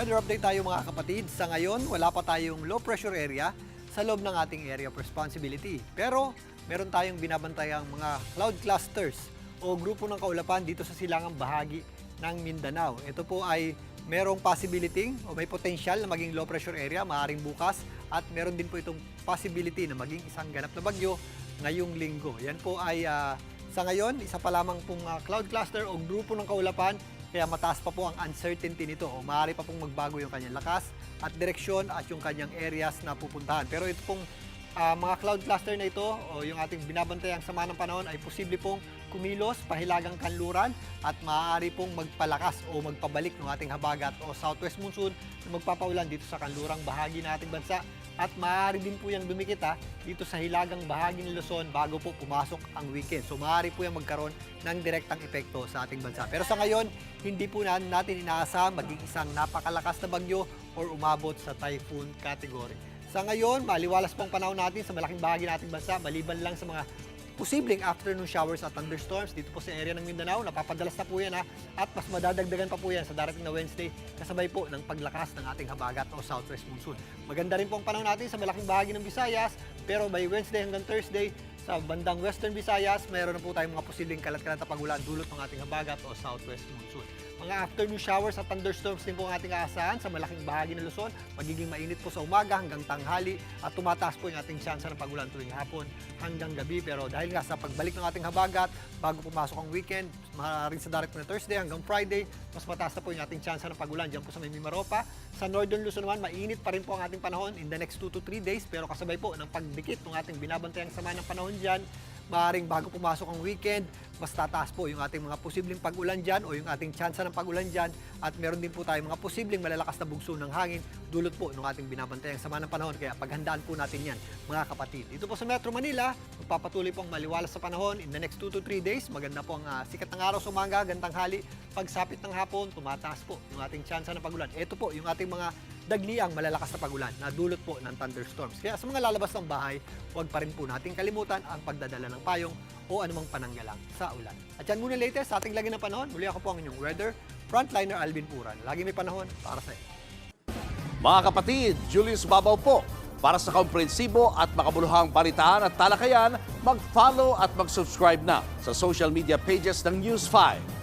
Weather update tayo mga kapatid. Sa ngayon, wala pa tayong low pressure area sa loob ng ating area of responsibility. Pero meron tayong binabantayang mga cloud clusters o grupo ng kaulapan dito sa silangang bahagi ng Mindanao. Ito po ay merong possibility o may potential na maging low pressure area maaaring bukas at meron din po itong possibility na maging isang ganap na bagyo ngayong linggo. Yan po ay sa ngayon, isa pa lamang pong cloud cluster o grupo ng kaulapan. Kaya mataas pa po ang uncertainty nito o maaari pa pong magbago yung kanyang lakas at direksyon at yung kanyang areas na pupuntahan. Pero ito pong mga cloud cluster na ito o yung ating binabantayang sama ng panahon ay posible pong kumilos, pahilagang kanluran at maaari pong magpalakas o magpabalik ng ating habagat o southwest monsoon na magpapaulan dito sa kanlurang bahagi ng ating bansa. At maaari din po yung dumikit dito sa hilagang bahagi ng Luzon bago po pumasok ang weekend. So maaari po yung magkaroon ng direktang epekto sa ating bansa. Pero sa ngayon, hindi po natin inaasa maging isang napakalakas na bagyo or umabot sa typhoon category. Sa ngayon, maliwalas po ang panahon natin sa malaking bahagi ng ating bansa, maliban lang sa mga posibleng afternoon showers at thunderstorms dito po sa area ng Mindanao. Napapadalas na po yan at mas madadagdagan pa po yan sa darating na Wednesday kasabay po ng paglakas ng ating habagat o southwest monsoon. Maganda rin po ang panahon natin sa malaking bahagi ng Visayas, pero by Wednesday hanggang Thursday sa bandang Western Visayas, mayroon na po tayong mga posibleng kalat-kalat na pagulan dulot ng ating habagat o southwest monsoon. Mga afternoon showers at thunderstorms din po ang ating aasahan sa malaking bahagi ng Luzon. Magiging mainit po sa umaga hanggang tanghali at tumataas po yung ating tsansa ng pagulan tuwing hapon hanggang gabi. Pero dahil nga sa pagbalik ng ating habagat, bago pumasok ang weekend, maaaring sa darating na Thursday hanggang Friday, mas mataas na po yung ating tsansa ng pagulan dyan po sa may Mimaropa. Sa Northern Luzon naman, mainit pa rin po ang ating panahon in the next 2 to 3 days. Pero kasabay po ng pagdikit ng ating binabantayang sama ng panahon dyan, maaaring bago pumasok ang weekend, mas tataas po yung ating mga posibleng pag-ulan dyan o yung ating tsansa ng pag-ulan dyan at meron din po tayong mga posibleng malalakas na bugso ng hangin dulot po ng ating binabantayang sama ng panahon. Kaya paghandaan po natin yan mga kapatid. Dito po sa Metro Manila, magpapatuloy pong maliwalas sa panahon in the next 2 to 3 days. Maganda po ang sikat ng araw sa umaga, gandang hali. Pagsapit ng hapon, tumataas po yung ating tsansa ng pag-ulan. Ito po yung ating mga dagliang malalakas na pagulan na dulot po ng thunderstorms. Kaya sa mga lalabas ng bahay, huwag pa rin po natin kalimutan ang pagdadala ng payong o anumang pananggalang sa ulan. At yan muna latest sa ating lagi ng panahon. Muli ako po ang inyong weather frontliner Alvin Puran. Lagi may panahon para sa iyo. Mga kapatid, Julius Babaw po. Para sa komprehensibo at makabuluhang balitaan at talakayan, mag-follow at mag-subscribe na sa social media pages ng News 5.